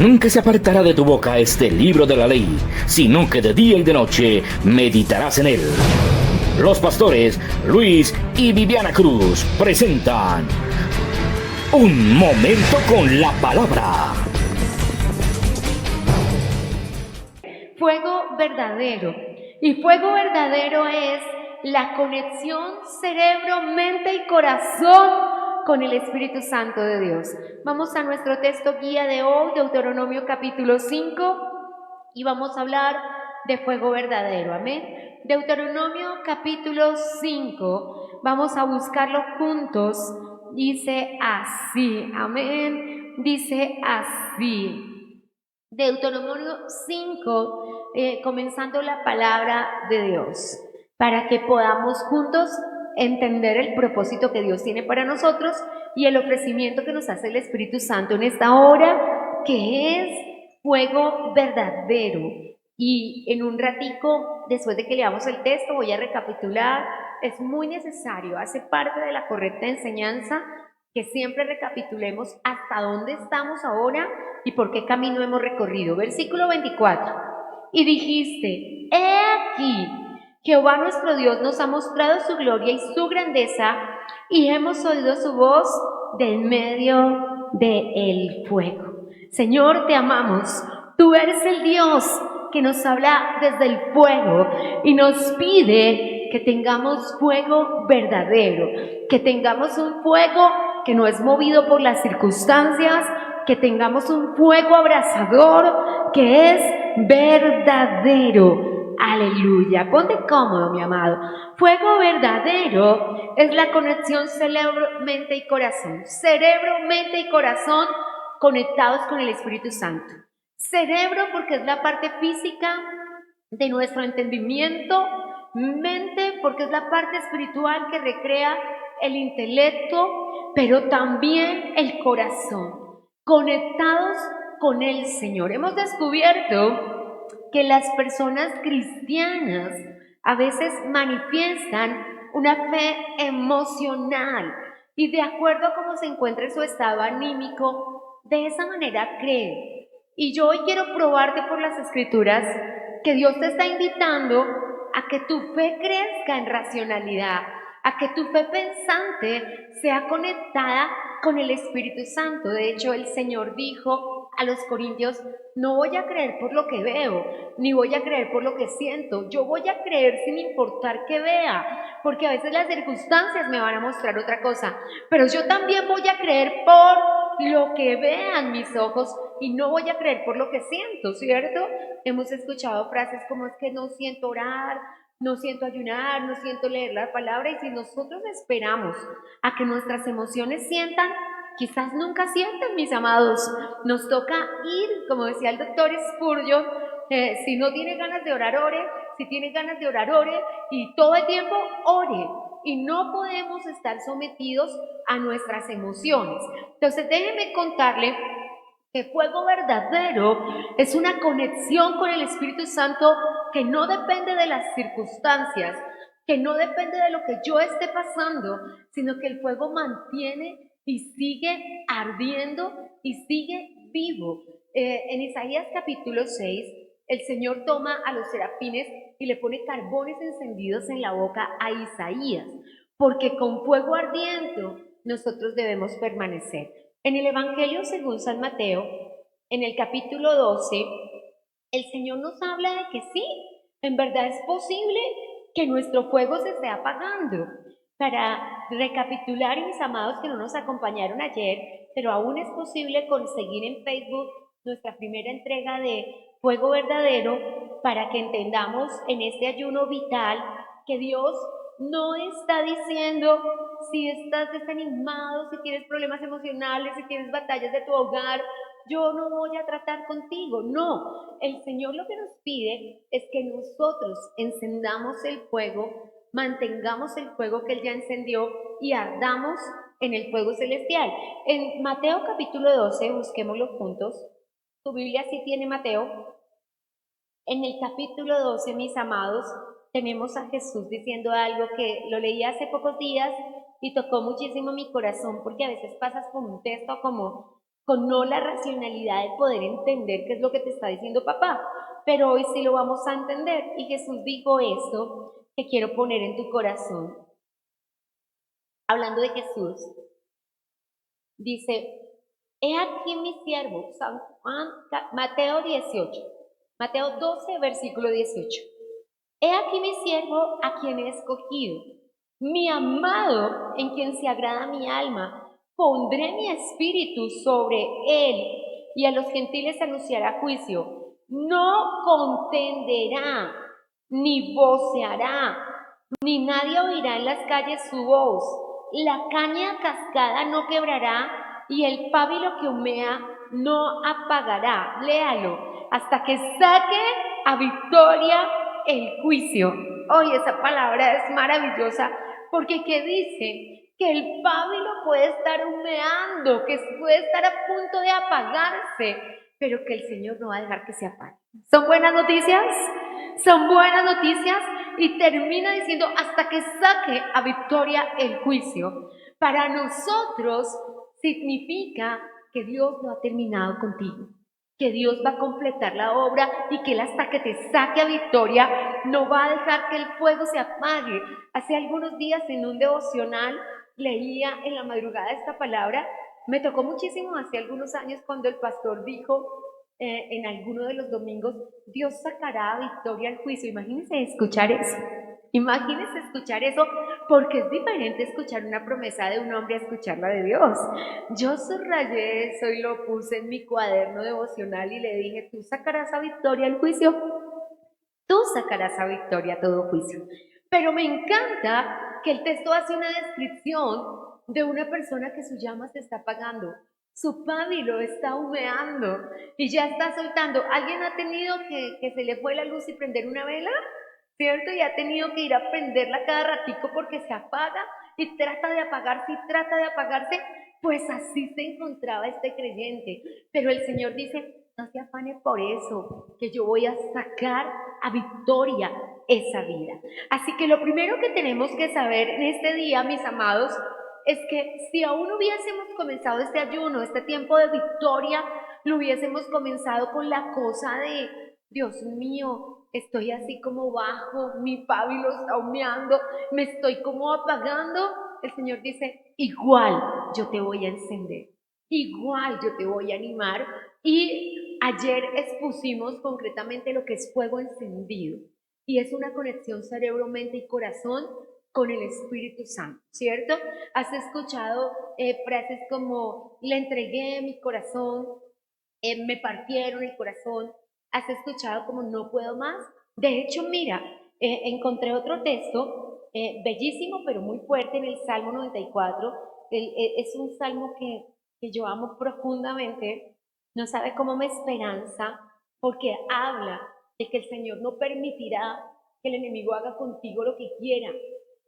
Nunca se apartará de tu boca este libro de la ley, sino que de día y de noche meditarás en él. Los pastores Luis y Viviana Cruz presentan Un Momento con la Palabra. Fuego verdadero. Y fuego verdadero es la conexión cerebro, mente y corazón con el Espíritu Santo de Dios. Vamos a nuestro texto guía de hoy, Deuteronomio capítulo 5, y vamos a hablar de fuego verdadero. Amén. Deuteronomio capítulo 5, vamos a buscarlo juntos. Dice así, amén. Dice así. Deuteronomio 5, comenzando la palabra de Dios, para que podamos juntos entender el propósito que Dios tiene para nosotros y el ofrecimiento que nos hace el Espíritu Santo en esta hora, que es fuego verdadero. Y en un ratico, después de que leamos el texto, voy a recapitular. Es muy necesario, hace parte de la correcta enseñanza, que siempre recapitulemos hasta dónde estamos ahora y por qué camino hemos recorrido. Versículo 24. Y dijiste: he aquí, Jehová nuestro Dios nos ha mostrado su gloria y su grandeza, y hemos oído su voz del medio del fuego. Señor, te amamos. Tú eres el Dios que nos habla desde el fuego y nos pide que tengamos fuego verdadero, que tengamos un fuego que no es movido por las circunstancias, que tengamos un fuego abrasador que es verdadero. Aleluya. Ponte cómodo, mi amado. Fuego verdadero es la conexión cerebro, mente y corazón. Cerebro, mente y corazón conectados con el Espíritu Santo. Cerebro porque es la parte física de nuestro entendimiento. Mente porque es la parte espiritual que recrea el intelecto, pero también el corazón, conectados con el Señor. Hemos descubierto que las personas cristianas a veces manifiestan una fe emocional y de acuerdo a cómo se encuentra su estado anímico, de esa manera creen. Y yo hoy quiero probarte por las Escrituras que Dios te está invitando a que tu fe crezca en racionalidad, a que tu fe pensante sea conectada con el Espíritu Santo. De hecho, el Señor dijo a los corintios: no voy a creer por lo que veo, ni voy a creer por lo que siento. Yo voy a creer sin importar que vea, porque a veces las circunstancias me van a mostrar otra cosa, pero yo también voy a creer por lo que vean mis ojos y no voy a creer por lo que siento, ¿cierto? Hemos escuchado frases como: es que no siento orar, no siento ayunar, no siento leer la palabra. Y si nosotros esperamos a que nuestras emociones sientan, quizás nunca sienten, mis amados. Nos toca ir, como decía el doctor Spurgeon, si no tiene ganas de orar, ore. Si tiene ganas de orar, ore. Y todo el tiempo ore. Y no podemos estar sometidos a nuestras emociones. Entonces déjenme contarle que fuego verdadero es una conexión con el Espíritu Santo que no depende de las circunstancias, que no depende de lo que yo esté pasando, sino que el fuego mantiene y sigue ardiendo y sigue vivo. En Isaías capítulo 6, el Señor toma a los serafines y le pone carbones encendidos en la boca a Isaías, porque con fuego ardiente nosotros debemos permanecer. En el Evangelio según San Mateo, en el capítulo 12, el Señor nos habla de que sí, en verdad es posible que nuestro fuego se esté apagando. Para recapitular, mis amados que no nos acompañaron ayer, pero aún es posible conseguir en Facebook nuestra primera entrega de Fuego Verdadero, para que entendamos en este ayuno vital que Dios no está diciendo: si estás desanimado, si tienes problemas emocionales, si tienes batallas de tu hogar, yo no voy a tratar contigo. No, el Señor lo que nos pide es que nosotros encendamos el fuego, mantengamos el fuego que Él ya encendió y ardamos en el fuego celestial. En Mateo capítulo 12, busquémoslo juntos. Tu Biblia sí tiene Mateo. En el capítulo 12, mis amados, tenemos a Jesús diciendo algo que lo leí hace pocos días y tocó muchísimo mi corazón, porque a veces pasas por un texto como con no la racionalidad de poder entender qué es lo que te está diciendo papá, pero hoy sí lo vamos a entender. Y Jesús dijo esto que quiero poner en tu corazón. Hablando de Jesús, dice, he aquí mi siervo, San Juan, Mateo 18, Mateo 12, versículo 18. He aquí mi siervo a quien he escogido, mi amado en quien se agrada mi alma. Pondré mi espíritu sobre él y a los gentiles anunciará juicio. No contenderá, ni voceará, ni nadie oirá en las calles su voz. La caña cascada no quebrará y el pábilo que humea no apagará. Léalo, hasta que saque a victoria el juicio. Hoy esa palabra es maravillosa porque ¿qué dice? Que el pábilo puede estar humeando, que puede estar a punto de apagarse, pero que el Señor no va a dejar que se apague. ¿Son buenas noticias? Son buenas noticias. Y termina diciendo hasta que saque a victoria el juicio. Para nosotros significa que Dios no ha terminado contigo, que Dios va a completar la obra y que Él hasta que te saque a victoria no va a dejar que el fuego se apague. Hace algunos días en un devocional leía en la madrugada esta palabra. Me tocó muchísimo hace algunos años cuando el pastor dijo en alguno de los domingos, Dios sacará a victoria el juicio. Imagínense escuchar eso. Imagínense escuchar eso, porque es diferente escuchar una promesa de un hombre a escucharla de Dios. Yo subrayé eso y lo puse en mi cuaderno devocional y le dije, tú sacarás a victoria el juicio, tú sacarás a victoria todo juicio. Pero me encanta que el texto hace una descripción de una persona que su llama se está apagando, su pábilo está humeando y ya está soltando. ¿Alguien ha tenido que se le fue la luz y prender una vela? ¿Cierto? Y ha tenido que ir a prenderla cada ratico porque se apaga y trata de apagarse y trata de apagarse. Pues así se encontraba este creyente. Pero el Señor dice, no se afane por eso, que yo voy a sacar a victoria esa vida. Así que lo primero que tenemos que saber en este día, mis amados, es que si aún hubiésemos comenzado este ayuno, este tiempo de victoria, lo hubiésemos comenzado con la cosa de, Dios mío, estoy así como bajo, mi pábilo está humeando, me estoy como apagando. El Señor dice, igual yo te voy a encender, igual yo te voy a animar. Y ayer expusimos concretamente lo que es fuego encendido. Y es una conexión cerebro, mente y corazón con el Espíritu Santo, ¿cierto? Has escuchado frases como, le entregué mi corazón, me partieron el corazón. Has escuchado como no puedo más. De hecho, mira, encontré otro texto bellísimo pero muy fuerte en el Salmo 94. Es un salmo que yo amo profundamente. No sabe cómo me esperanza porque habla de que el Señor no permitirá que el enemigo haga contigo lo que quiera.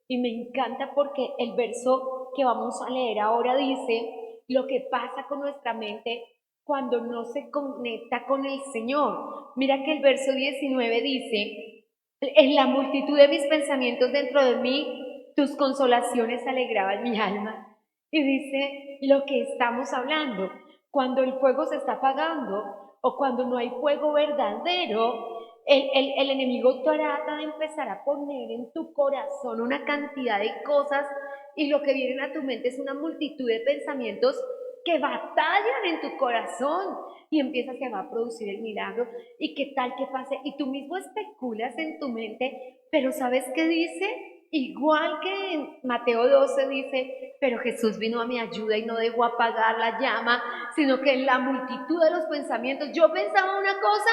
Y me encanta porque el verso que vamos a leer ahora dice lo que pasa con nuestra mente cuando no se conecta con el Señor. Mira que el verso 19 dice, en la multitud de mis pensamientos dentro de mí, tus consolaciones alegraban mi alma. Y dice lo que estamos hablando, cuando el fuego se está apagando o cuando no hay fuego verdadero, el enemigo trata de empezar a poner en tu corazón una cantidad de cosas y lo que viene a tu mente es una multitud de pensamientos que batallan en tu corazón y empieza se va a producir el milagro y qué tal que pase y tú mismo especulas en tu mente, pero ¿sabes qué dice? Igual que en Mateo 12 dice, pero Jesús vino a mi ayuda y no dejó apagar la llama, sino que en la multitud de los pensamientos yo pensaba una cosa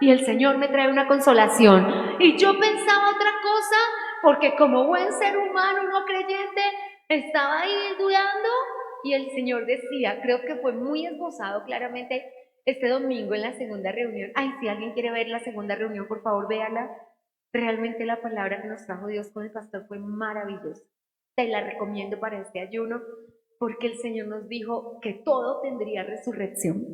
y el Señor me trae una consolación y yo pensaba otra cosa porque como buen ser humano no creyente estaba ahí dudando. Y el Señor decía, creo que fue muy esbozado claramente este domingo en la segunda reunión. Ay, si alguien quiere ver la segunda reunión, por favor, véala. Realmente la palabra que nos trajo Dios con el pastor fue maravillosa. Te la recomiendo para este ayuno, porque el Señor nos dijo que todo tendría resurrección,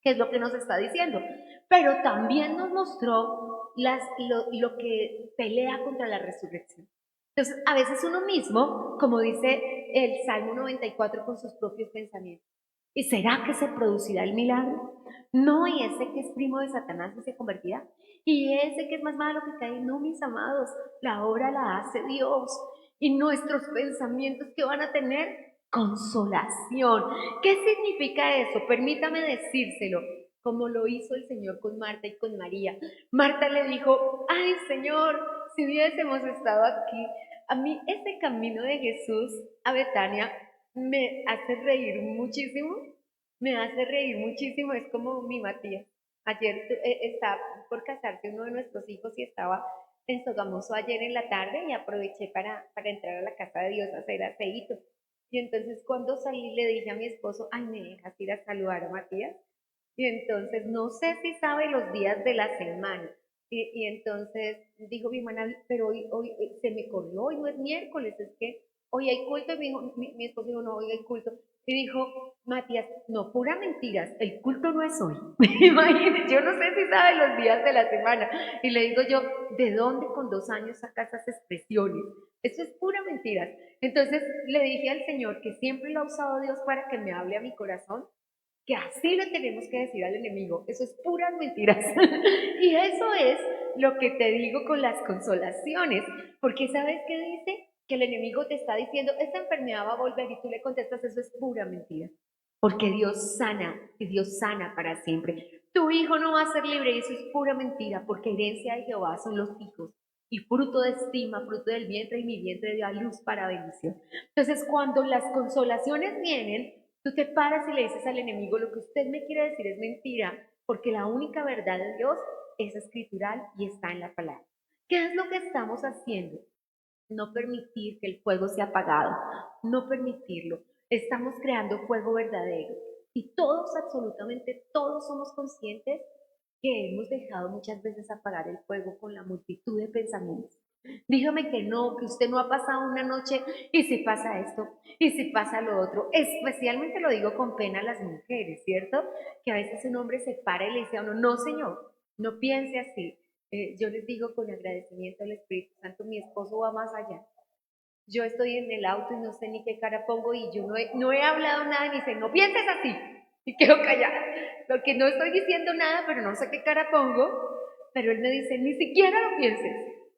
que es lo que nos está diciendo. Pero también nos mostró lo que pelea contra la resurrección. Entonces, a veces uno mismo, como dice el Salmo 94, con sus propios pensamientos. ¿Y será que se producirá el milagro? No, y ese que es primo de Satanás y se convertirá. Y ese que es más malo que cae, no, mis amados, la obra la hace Dios. Y nuestros pensamientos que van a tener consolación. ¿Qué significa eso? Permítame decírselo, como lo hizo el Señor con Marta y con María. Marta le dijo, ay Señor, si hubiésemos estado aquí. A mí ese camino de Jesús a Betania me hace reír muchísimo, es como mi Matías. Ayer está por casarse uno de nuestros hijos y estaba en Sogamoso ayer en la tarde y aproveché para entrar a la casa de Dios a hacer aceíto. Y entonces cuando salí le dije a mi esposo, ay, ¿me dejas ir a saludar a Matías? Y entonces no sé si sabe los días de la semana. Y entonces dijo mi hermana, pero hoy se me corrió, hoy no es miércoles, es que hoy hay culto. Y mi esposo dijo, no, hoy hay culto. Y dijo, Matías, no, pura mentiras, el culto no es hoy. Imagínate, yo no sé si sabe los días de la semana. Y le digo yo, ¿de dónde con 2 años saca esas expresiones? Eso es pura mentiras. Entonces le dije al Señor que siempre lo ha usado Dios para que me hable a mi corazón, que así le tenemos que decir al enemigo, eso es puras mentiras. Y eso es lo que te digo con las consolaciones, porque ¿sabes qué dice? Que el enemigo te está diciendo, esta enfermedad va a volver y tú le contestas, eso es pura mentira. Porque Dios sana y Dios sana para siempre. Tu hijo no va a ser libre y eso es pura mentira, porque herencia de Jehová son los hijos y fruto de estima, fruto del vientre, y mi vientre dio a luz para bendición. Entonces, cuando las consolaciones vienen, tú te paras y le dices al enemigo, lo que usted me quiere decir es mentira, porque la única verdad de Dios es escritural y está en la palabra. ¿Qué es lo que estamos haciendo? No permitir que el fuego sea apagado, no permitirlo. Estamos creando fuego verdadero. Y todos, absolutamente todos, somos conscientes que hemos dejado muchas veces apagar el fuego con la multitud de pensamientos. Dígame que no, que usted no ha pasado una noche y si pasa esto, y si pasa lo otro. Especialmente lo digo con pena a las mujeres, ¿cierto? Que a veces un hombre se para y le dice a uno, no señor, no piense así. Yo les digo con agradecimiento al Espíritu Santo, mi esposo va más allá. Yo estoy en el auto y no sé ni qué cara pongo y yo no he hablado nada y dice, no pienses así. Y quedo callada, porque no estoy diciendo nada, pero no sé qué cara pongo. Pero él me dice, ni siquiera lo pienses.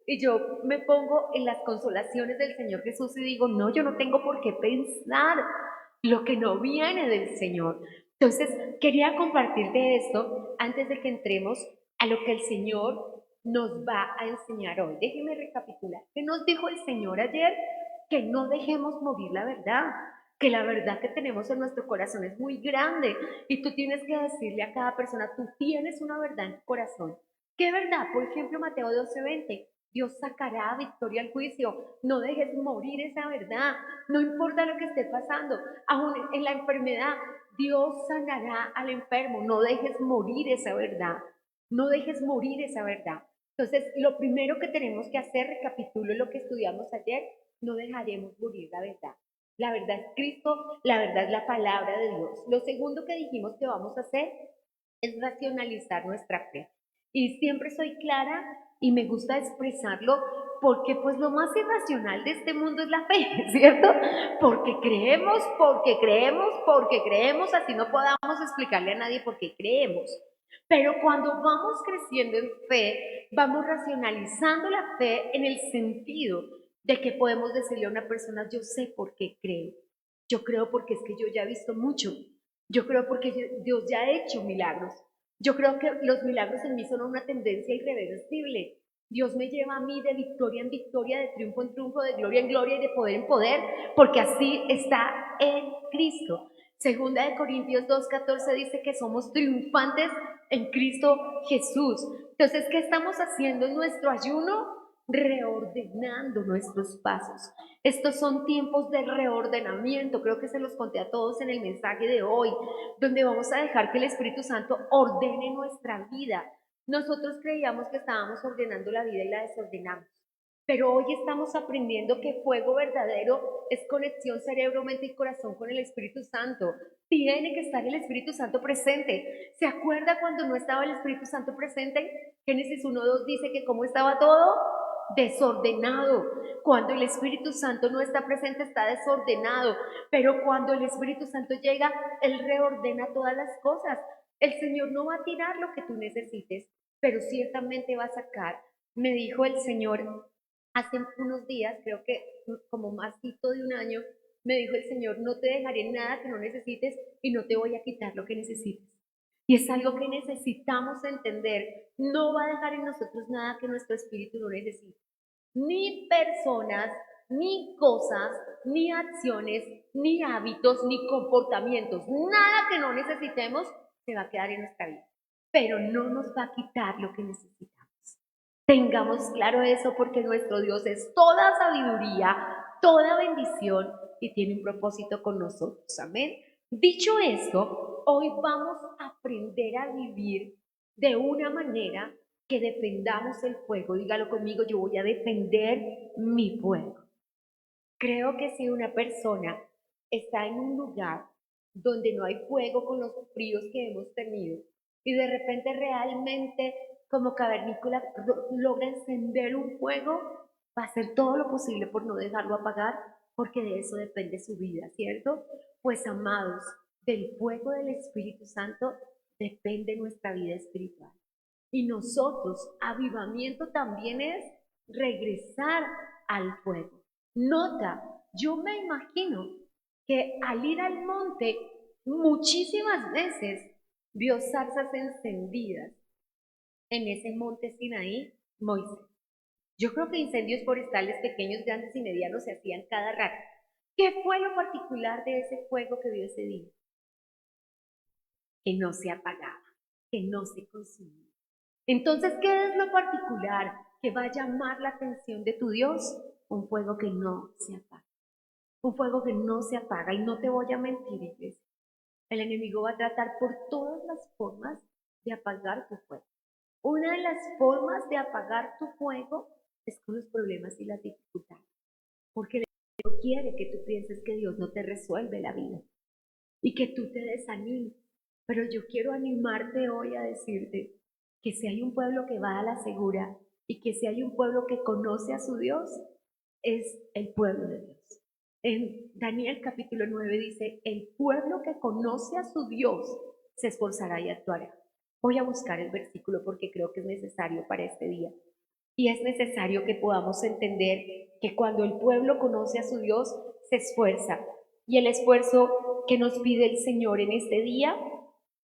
Y yo me pongo en las consolaciones del Señor Jesús y digo, no, yo no tengo por qué pensar lo que no viene del Señor. Entonces, quería compartirte esto antes de que entremos a lo que el Señor nos va a enseñar hoy. Déjeme recapitular. ¿Qué nos dijo el Señor ayer? Que no dejemos morir la verdad, que la verdad que tenemos en nuestro corazón es muy grande y tú tienes que decirle a cada persona, tú tienes una verdad en tu corazón. ¿Qué verdad? Por ejemplo, Mateo 12:20. Dios sacará victoria al juicio. No dejes morir esa verdad. No importa lo que esté pasando. Aún en la enfermedad, Dios sanará al enfermo. No dejes morir esa verdad. No dejes morir esa verdad. Entonces, lo primero que tenemos que hacer, recapitulo lo que estudiamos ayer, no dejaremos morir la verdad. La verdad es Cristo, la verdad es la palabra de Dios. Lo segundo que dijimos que vamos a hacer es racionalizar nuestra fe. Y siempre soy clara y me gusta expresarlo porque pues lo más irracional de este mundo es la fe, ¿cierto? Porque creemos, porque creemos, porque creemos, así no podamos explicarle a nadie por qué creemos. Pero cuando vamos creciendo en fe, vamos racionalizando la fe en el sentido de que podemos decirle a una persona, yo sé por qué creo. Yo creo porque es que yo ya he visto mucho. Yo creo porque Dios ya ha hecho milagros. Yo creo que los milagros en mí son una tendencia irreversible. Dios me lleva a mí de victoria en victoria, de triunfo en triunfo, de gloria en gloria y de poder en poder, porque así está en Cristo. Segunda de Corintios 2:14 dice que somos triunfantes en Cristo Jesús. Entonces, ¿qué estamos haciendo en nuestro ayuno? Reordenando nuestros pasos. Estos son tiempos de reordenamiento, creo que se los conté a todos en el mensaje de hoy, donde vamos a dejar que el Espíritu Santo ordene nuestra vida. Nosotros creíamos que estábamos ordenando la vida y la desordenamos, pero hoy estamos aprendiendo que fuego verdadero es conexión cerebro, mente y corazón con el Espíritu Santo. Tiene que estar el Espíritu Santo presente. ¿Se acuerda cuando no estaba el Espíritu Santo presente? Génesis 1:2 dice que cómo estaba todo desordenado. Cuando el Espíritu Santo no está presente, está desordenado. Pero cuando el Espíritu Santo llega, Él reordena todas las cosas. El Señor no va a tirar lo que tú necesites, pero ciertamente va a sacar. Me dijo el Señor hace unos días, creo que como más de un año, me dijo el Señor, no te dejaré nada que no necesites y no te voy a quitar lo que necesites. Y es algo que necesitamos entender. No va a dejar en nosotros nada que nuestro espíritu no necesite. Ni personas, ni cosas, ni acciones, ni hábitos, ni comportamientos. Nada que no necesitemos se va a quedar en nuestra vida. Pero no nos va a quitar lo que necesitamos. Tengamos claro eso porque nuestro Dios es toda sabiduría, toda bendición y tiene un propósito con nosotros. Amén. Dicho esto, hoy vamos a aprender a vivir de una manera que defendamos el fuego. Dígalo conmigo, yo voy a defender mi fuego. Creo que si una persona está en un lugar donde no hay fuego con los fríos que hemos tenido y de repente realmente como cavernícola logra encender un fuego, va a hacer todo lo posible por no dejarlo apagar, porque de eso depende su vida, ¿cierto? Pues amados, del fuego del Espíritu Santo depende nuestra vida espiritual. Y nosotros, avivamiento también es regresar al fuego. Nota, yo me imagino que al ir al monte muchísimas veces vio zarzas encendidas en ese monte Sinaí, Moisés. Yo creo que incendios forestales pequeños, grandes y medianos se hacían cada rato. ¿Qué fue lo particular de ese fuego que vio ese día? Que no se apagaba, que no se consumía. Entonces, ¿qué es lo particular que va a llamar la atención de tu Dios? Un fuego que no se apaga. Un fuego que no se apaga. Y no te voy a mentir, iglesia. El enemigo va a tratar por todas las formas de apagar tu fuego. Una de las formas de apagar tu fuego es con los problemas y las dificultades. Porque el enemigo quiere que tú pienses que Dios no te resuelve la vida y que tú te desanimes. Pero yo quiero animarte hoy a decirte que si hay un pueblo que va a la segura y que si hay un pueblo que conoce a su Dios, es el pueblo de Dios. En Daniel capítulo 9 dice, el pueblo que conoce a su Dios se esforzará y actuará. Voy a buscar el versículo porque creo que es necesario para este día. Y es necesario que podamos entender que cuando el pueblo conoce a su Dios, se esfuerza. Y el esfuerzo que nos pide el Señor en este día,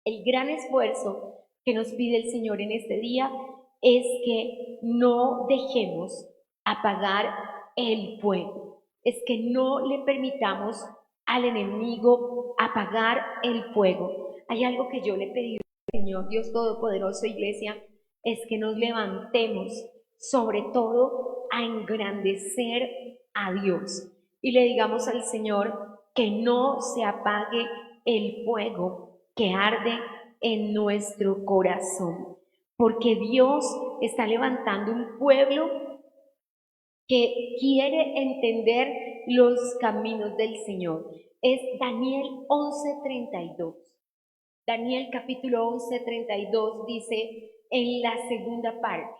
el gran esfuerzo que nos pide el Señor en este día, es que no dejemos apagar el fuego. Es que no le permitamos al enemigo apagar el fuego. Hay algo que yo le pedí al Señor Dios Todopoderoso, iglesia, es que nos levantemos sobre todo a engrandecer a Dios y le digamos al Señor que no se apague el fuego que arde en nuestro corazón, porque Dios está levantando un pueblo que quiere entender los caminos del Señor. Es Daniel 11:32. Daniel capítulo 11:32 dice en la segunda parte.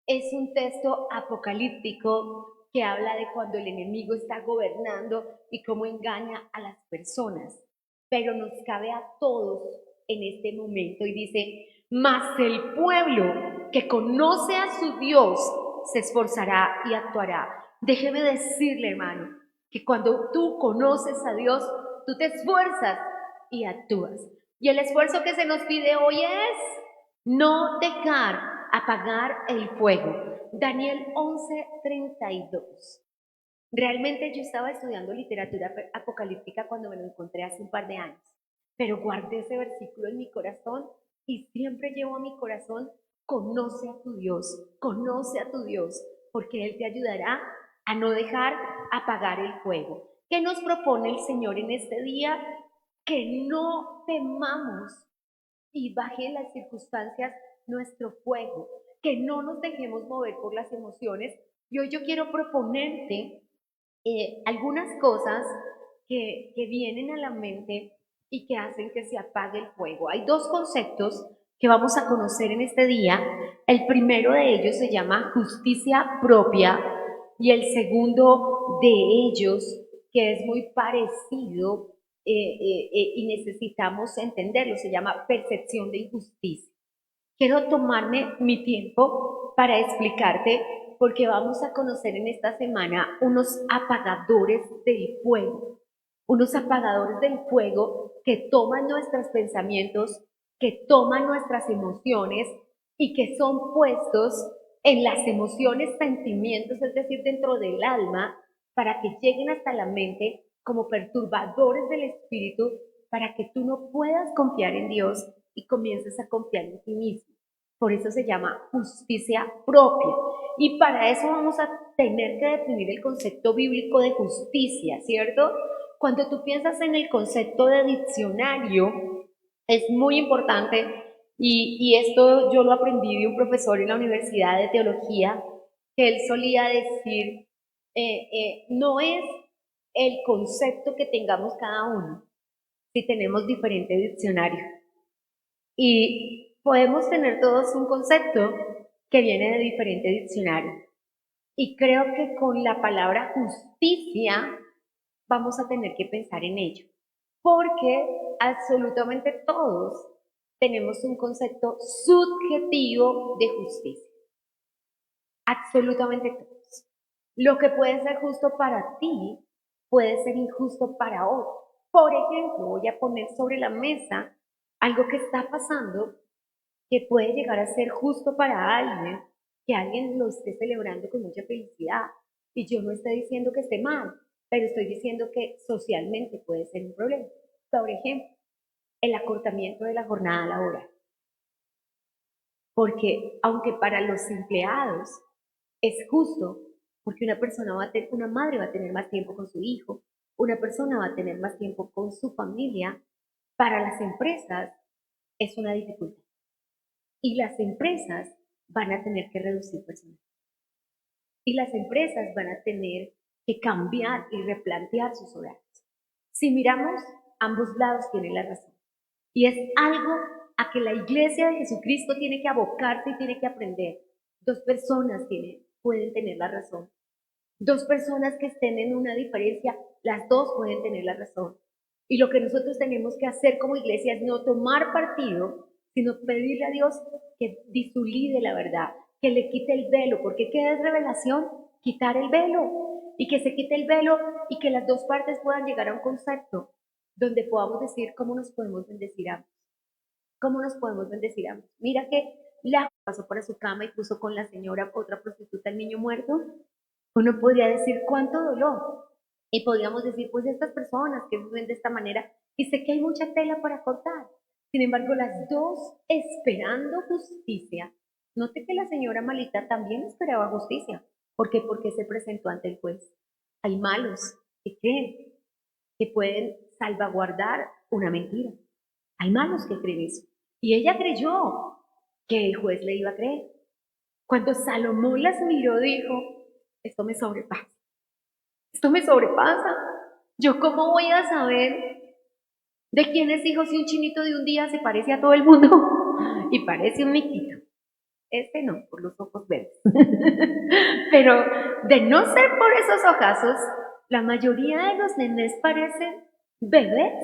Es un texto apocalíptico que habla de cuando el enemigo está gobernando y cómo engaña a las personas. Pero nos cabe a todos en este momento y dice, mas el pueblo que conoce a su Dios se esforzará y actuará. Déjeme decirle, hermano, que cuando tú conoces a Dios, tú te esfuerzas y actúas. Y el esfuerzo que se nos pide hoy es no dejar apagar el fuego. Daniel 11:32. Realmente yo estaba estudiando literatura apocalíptica cuando me lo encontré hace un par de años, pero guardé ese versículo en mi corazón y siempre llevo a mi corazón, conoce a tu Dios, porque Él te ayudará a no dejar apagar el fuego. ¿Qué nos propone el Señor en este día? Que no temamos y baje en las circunstancias nuestro fuego, que no nos dejemos mover por las emociones. Y hoy yo quiero proponerte algunas cosas que vienen a la mente y que hacen que se apague el fuego. Hay dos conceptos que vamos a conocer en este día. El primero de ellos se llama justicia propia y el segundo de ellos, que es muy parecido y necesitamos entenderlo, se llama percepción de injusticia. Quiero tomarme mi tiempo para explicarte porque vamos a conocer en esta semana unos apagadores del fuego, unos apagadores del fuego que toman nuestros pensamientos, que toman nuestras emociones y que son puestos en las emociones, sentimientos, es decir, dentro del alma, para que lleguen hasta la mente como perturbadores del espíritu, para que tú no puedas confiar en Dios y comiences a confiar en ti mismo. Por eso se llama justicia propia. Y para eso vamos a tener que definir el concepto bíblico de justicia, ¿cierto? Cuando tú piensas en el concepto de diccionario, es muy importante, y esto yo lo aprendí de un profesor en la Universidad de Teología, que él solía decir, no es el concepto que tengamos cada uno, si tenemos diferente diccionario. Y podemos tener todos un concepto que viene de diferente diccionario. Y creo que con la palabra justicia vamos a tener que pensar en ello, porque absolutamente todos tenemos un concepto subjetivo de justicia. Absolutamente todos. Lo que puede ser justo para ti puede ser injusto para otro. Por ejemplo, voy a poner sobre la mesa algo que está pasando que puede llegar a ser justo para alguien, que alguien lo esté celebrando con mucha felicidad. Y yo no estoy diciendo que esté mal, pero estoy diciendo que socialmente puede ser un problema. Por ejemplo, el acortamiento de la jornada laboral. Porque aunque para los empleados es justo, porque una madre va a tener más tiempo con su hijo, una persona va a tener más tiempo con su familia, para las empresas es una dificultad. Y las empresas van a tener que reducir personal. Y las empresas van a tener que cambiar y replantear sus horarios. Si miramos, ambos lados tienen la razón. Y es algo a que la iglesia de Jesucristo tiene que abocarse y tiene que aprender. Dos personas pueden tener la razón. Dos personas que estén en una diferencia, las dos pueden tener la razón. Y lo que nosotros tenemos que hacer como iglesia es no tomar partido, sino pedirle a Dios que disolide la verdad, que le quite el velo, porque ¿qué es revelación? Quitar el velo, y que se quite el velo y que las dos partes puedan llegar a un concepto donde podamos decir cómo nos podemos bendecir ambos. ¿Cómo nos podemos bendecir ambos? Mira que la pasó por su cama y puso con la señora, otra prostituta, el niño muerto. Uno podría decir cuánto dolor. Y podríamos decir, pues estas personas que viven de esta manera, y sé que hay mucha tela para cortar. Sin embargo, las dos esperando justicia. Note que la señora malita también esperaba justicia. ¿Por qué? Porque se presentó ante el juez. Hay malos que creen que pueden salvaguardar una mentira. Hay malos que creen eso. Y ella creyó que el juez le iba a creer. Cuando Salomón las miró, dijo, esto me sobrepasa. Esto me sobrepasa. ¿Yo cómo voy a saber de quién es hijo si un chinito de un día se parece a todo el mundo? Y parece un miquito. Este no, por los ojos verdes. Pero de no ser por esos ojazos, la mayoría de los nenes parecen bebés.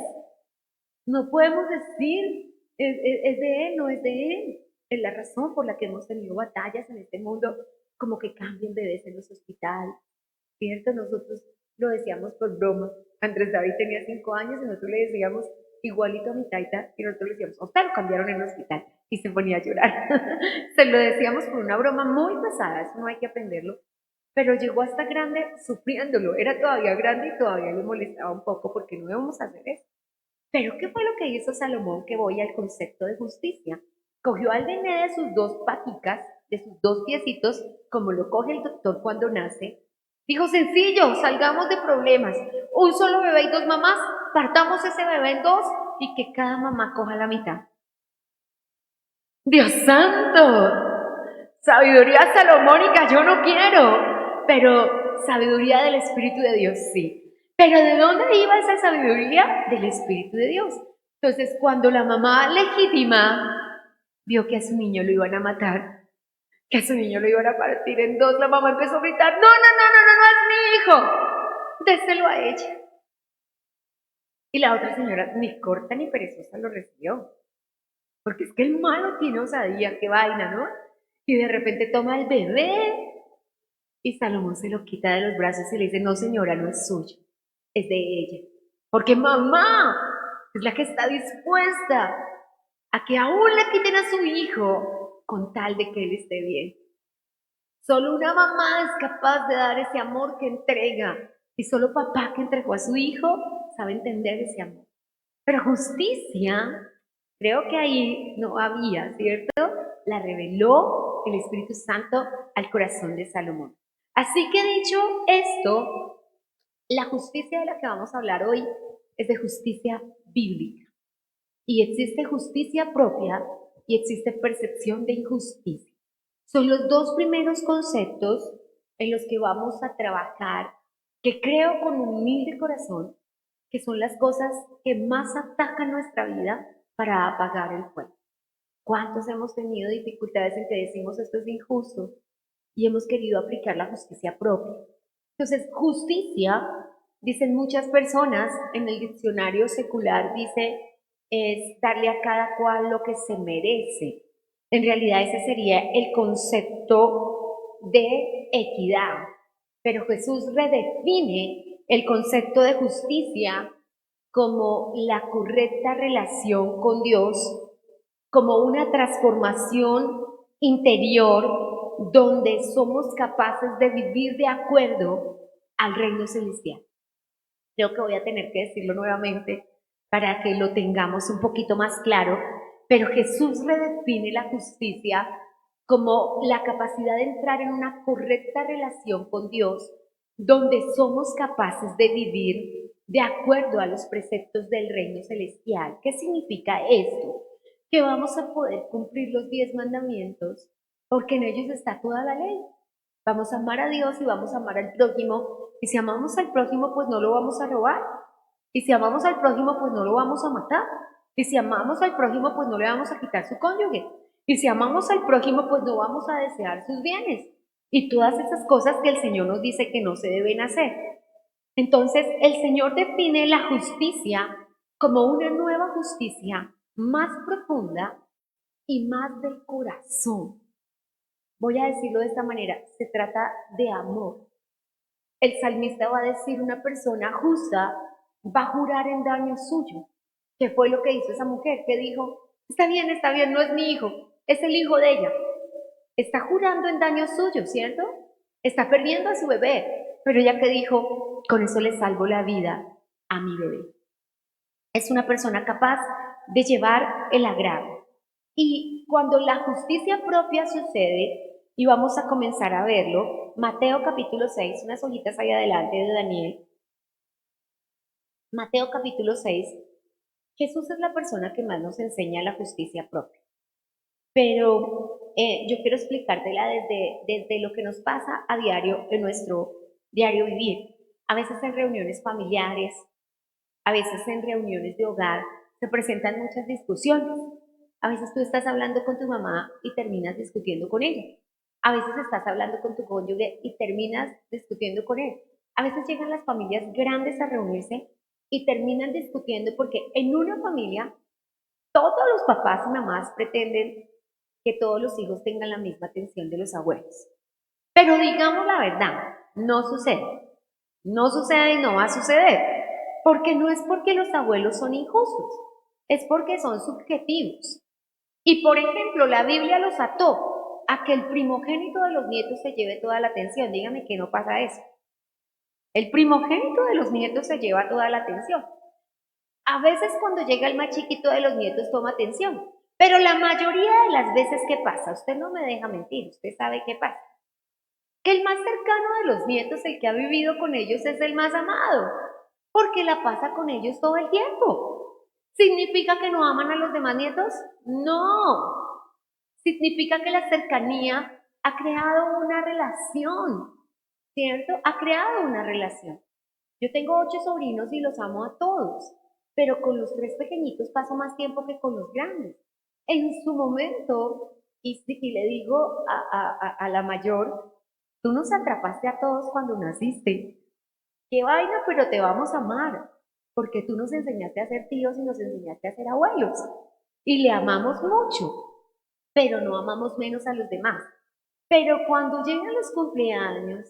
No podemos decir, es de él, no es de él. Es la razón por la que hemos tenido batallas en este mundo, como que cambien bebés en los hospitales, ¿cierto? Nosotros lo decíamos por broma. Andrés David tenía 5 años y nosotros le decíamos igualito a mi taita, y nosotros le decíamos, a usted lo cambiaron en el hospital, y se ponía a llorar. Se lo decíamos por una broma muy pesada, eso no hay que aprenderlo, pero llegó hasta grande sufriéndolo, era todavía grande y todavía le molestaba un poco porque no debemos hacer eso. Pero ¿qué fue lo que hizo Salomón? Que voy al concepto de justicia. Cogió al nené de sus dos paticas, de sus dos piecitos, como lo coge el doctor cuando nace. Dijo, sencillo, salgamos de problemas. Un solo bebé y dos mamás, partamos ese bebé en dos y que cada mamá coja la mitad. ¡Dios santo! Sabiduría salomónica yo no quiero, pero sabiduría del Espíritu de Dios sí. Pero ¿de dónde iba esa sabiduría? Del Espíritu de Dios. Entonces, cuando la mamá legítima vio que a su niño lo iban a matar, que a su niño lo iban a partir en dos. La mamá empezó a gritar, no, no, no, no, no, no es mi hijo, déselo a ella. Y la otra señora, ni corta ni perezosa, lo recibió. Porque es que el malo tiene osadía, qué vaina, ¿no? Y de repente toma al bebé y Salomón se lo quita de los brazos y le dice, no señora, no es suyo, es de ella. Porque mamá es la que está dispuesta a que aún le quiten a su hijo con tal de que él esté bien. Solo una mamá es capaz de dar ese amor que entrega. Y solo papá que entregó a su hijo sabe entender ese amor. Pero justicia, creo que ahí no había, ¿cierto? La reveló el Espíritu Santo al corazón de Salomón. Así que dicho esto, la justicia de la que vamos a hablar hoy es de justicia bíblica. Y existe justicia propia y existe percepción de injusticia. Son los dos primeros conceptos en los que vamos a trabajar, que creo con un humilde corazón que son las cosas que más atacan nuestra vida para apagar el fuego. ¿Cuántos hemos tenido dificultades en que decimos esto es injusto y hemos querido aplicar la justicia propia? Entonces, justicia, dicen muchas personas, en el diccionario secular dice, es darle a cada cual lo que se merece. En realidad ese sería el concepto de equidad, pero Jesús redefine el concepto de justicia como la correcta relación con Dios, como una transformación interior donde somos capaces de vivir de acuerdo al reino celestial. Creo que voy a tener que decirlo nuevamente para que lo tengamos un poquito más claro, pero Jesús redefine la justicia como la capacidad de entrar en una correcta relación con Dios, donde somos capaces de vivir de acuerdo a los preceptos del reino celestial. ¿Qué significa esto? Que vamos a poder cumplir los 10 mandamientos, porque en ellos está toda la ley. Vamos a amar a Dios y vamos a amar al prójimo, y si amamos al prójimo, pues no lo vamos a robar, y si amamos al prójimo, pues no lo vamos a matar, y si amamos al prójimo, pues no le vamos a quitar su cónyuge, y si amamos al prójimo, pues no vamos a desear sus bienes, y todas esas cosas que el Señor nos dice que no se deben hacer. Entonces, el Señor define la justicia como una nueva justicia más profunda y más del corazón. Voy a decirlo de esta manera, se trata de amor. El salmista va a decir, una persona justa va a jurar en daño suyo. ¿Qué fue lo que hizo esa mujer? Que dijo, está bien, no es mi hijo, es el hijo de ella. Está jurando en daño suyo, ¿cierto? Está perdiendo a su bebé, pero ella que dijo, con eso le salvo la vida a mi bebé. Es una persona capaz de llevar el agrado. Y cuando la justicia propia sucede, y vamos a comenzar a verlo, Mateo capítulo 6, unas hojitas ahí adelante de Daniel. Mateo capítulo 6, Jesús es la persona que más nos enseña la justicia propia. Pero yo quiero explicártela desde lo que nos pasa a diario en nuestro diario vivir. A veces en reuniones familiares, a veces en reuniones de hogar, se presentan muchas discusiones. A veces tú estás hablando con tu mamá y terminas discutiendo con ella. A veces estás hablando con tu cónyuge y terminas discutiendo con él. A veces llegan las familias grandes a reunirse y terminan discutiendo porque en una familia todos los papás y mamás pretenden que todos los hijos tengan la misma atención de los abuelos. Pero digamos la verdad, no sucede. No sucede y no va a suceder. Porque no es porque los abuelos son injustos, es porque son subjetivos. Y por ejemplo, la Biblia los ató a que el primogénito de los nietos se lleve toda la atención. Dígame que no pasa eso. El primogénito de los nietos se lleva toda la atención. A veces cuando llega el más chiquito de los nietos toma atención, pero la mayoría de las veces, ¿qué pasa? Usted no me deja mentir, usted sabe qué pasa. Que el más cercano de los nietos, el que ha vivido con ellos, es el más amado, porque la pasa con ellos todo el tiempo. ¿Significa que no aman a los demás nietos? No. Significa que la cercanía ha creado una relación, ¿cierto? Ha creado una relación. Yo tengo 8 sobrinos y los amo a todos, pero con los 3 pequeñitos paso más tiempo que con los grandes. En su momento, y le digo a la mayor, tú nos atrapaste a todos cuando naciste. Qué vaina, pero te vamos a amar, porque tú nos enseñaste a ser tíos y nos enseñaste a ser abuelos. Y le amamos mucho, pero no amamos menos a los demás. Pero cuando llegan los cumpleaños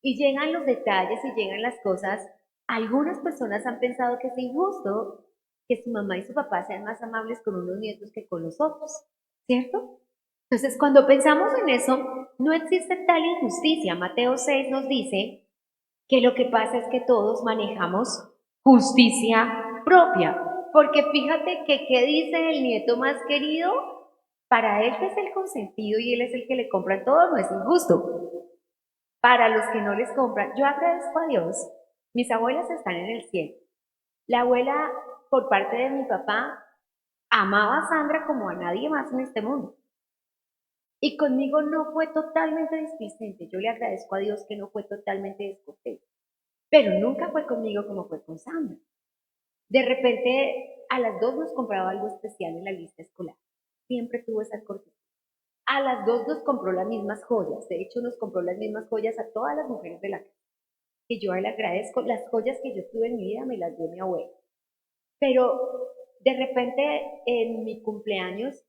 y llegan los detalles y llegan las cosas, algunas personas han pensado que es injusto que su mamá y su papá sean más amables con unos nietos que con los otros, ¿cierto? Entonces, cuando pensamos en eso, no existe tal injusticia. Mateo 6 nos dice que lo que pasa es que todos manejamos justicia propia. Porque fíjate que qué dice el nieto más querido, para él que es el consentido y él es el que le compra todo, no es injusto. Para los que no les compran, yo agradezco a Dios, mis abuelas están en el cielo. La abuela, por parte de mi papá, amaba a Sandra como a nadie más en este mundo. Y conmigo no fue totalmente displicente. Yo le agradezco a Dios que no fue totalmente descortés. Pero nunca fue conmigo como fue con Sandra. De repente, a las dos nos compraba algo especial en la lista escolar. Siempre tuvo esa cortesía. A las dos nos compró las mismas joyas. De hecho, nos compró las mismas joyas a todas las mujeres de la casa. Que yo le agradezco. Las joyas que yo tuve en mi vida me las dio mi abuela. Pero de repente, en mi cumpleaños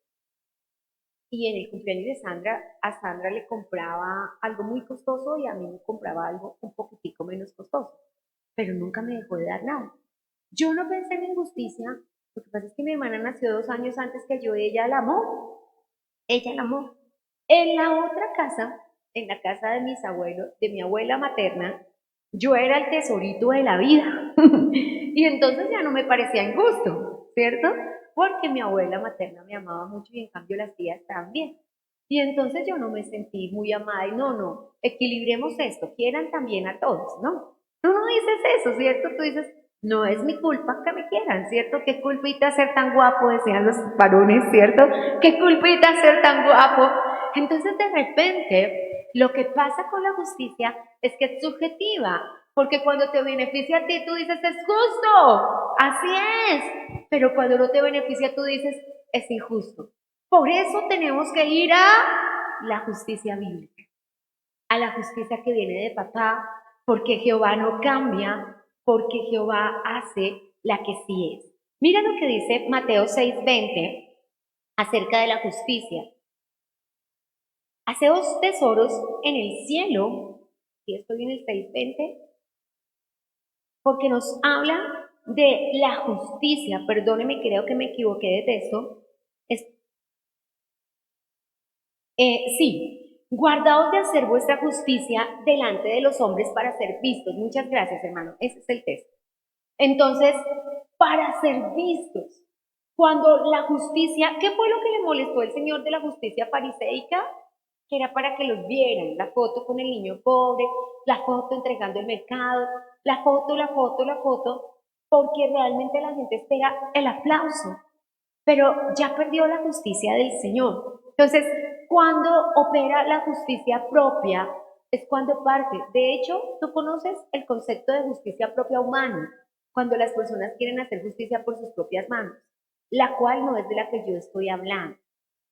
y en el cumpleaños de Sandra, a Sandra le compraba algo muy costoso y a mí me compraba algo un poquitico menos costoso. Pero nunca me dejó de dar nada. Yo no pensé en injusticia, lo que pasa es que mi hermana nació 2 años antes que yo, ella la amó. En la otra casa, en la casa de mis abuelos, de mi abuela materna, yo era el tesorito de la vida. Y entonces ya no me parecía injusto, ¿cierto? Porque mi abuela materna me amaba mucho y en cambio las tías también. Y entonces yo no me sentí muy amada y no, equilibremos esto, quieran también a todos, ¿no? Tú no dices eso, ¿cierto? Tú dices, no es mi culpa que me quieran, ¿cierto? Qué culpita ser tan guapo, decían los varones, ¿cierto? Qué culpita ser tan guapo. Entonces de repente, lo que pasa con la justicia es que es subjetiva, porque cuando te beneficia a ti, tú dices, es justo, así es, pero cuando no te beneficia, tú dices, es injusto. Por eso tenemos que ir a la justicia bíblica, a la justicia que viene de papá, porque Jehová no cambia, porque Jehová hace la que sí es. Mira lo que dice Mateo 6:20 acerca de la justicia. Haceos tesoros en el cielo, y estoy en el 6:20, porque nos habla de la justicia. Perdóneme, creo que me equivoqué de texto. Es, sí, guardaos de hacer vuestra justicia delante de los hombres para ser vistos. Muchas gracias, hermano. Ese es el texto. Entonces, para ser vistos, cuando la justicia, ¿qué fue lo que le molestó el Señor de la justicia fariseica? Que era para que los vieran, la foto con el niño pobre, la foto entregando el mercado, la foto, porque realmente la gente espera el aplauso, pero ya perdió la justicia del Señor. Entonces, cuando opera la justicia propia, es cuando parte. De hecho, tú conoces el concepto de justicia propia humana, cuando las personas quieren hacer justicia por sus propias manos, la cual no es de la que yo estoy hablando.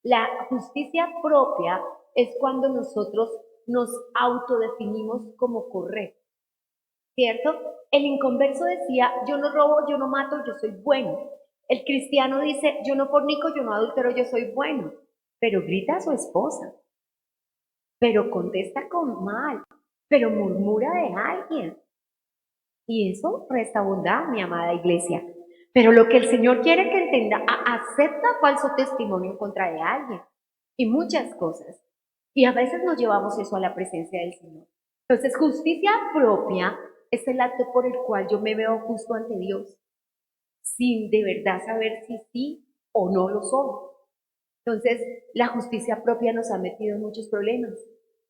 La justicia propia es cuando nosotros nos autodefinimos como correctos, ¿cierto? El inconverso decía, yo no robo, yo no mato, yo soy bueno. El cristiano dice, yo no fornico, yo no adultero, yo soy bueno. Pero grita a su esposa, pero contesta con mal, pero murmura de alguien. Y eso resta bondad, mi amada iglesia. Pero lo que el Señor quiere que entienda, acepta falso testimonio en contra de alguien. Y muchas cosas. Y a veces nos llevamos eso a la presencia del Señor. Entonces, justicia propia es el acto por el cual yo me veo justo ante Dios, sin de verdad saber si sí o no lo soy. Entonces, la justicia propia nos ha metido en muchos problemas,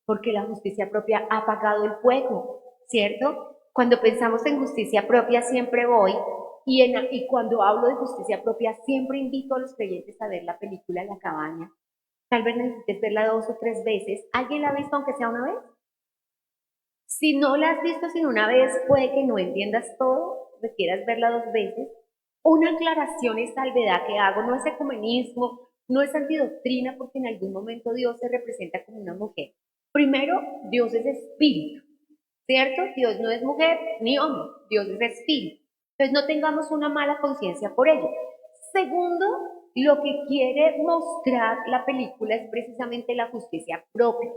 porque la justicia propia ha apagado el fuego, ¿cierto? Cuando pensamos en justicia propia siempre voy, y cuando hablo de justicia propia siempre invito a los creyentes a ver la película La Cabaña. Tal vez necesites verla 2 o 3 veces. ¿Alguien la ha visto aunque sea una vez? Si no la has visto sin una vez, puede que no entiendas todo, requieras verla 2 veces. Una aclaración y salvedad que hago, no es ecumenismo, No es antidoctrina porque en algún momento Dios se representa como una mujer. Primero, Dios es espíritu, ¿cierto? Dios no es mujer ni hombre, Dios es espíritu. Entonces no tengamos una mala conciencia por ello. Segundo, lo que quiere mostrar la película es precisamente la justicia propia,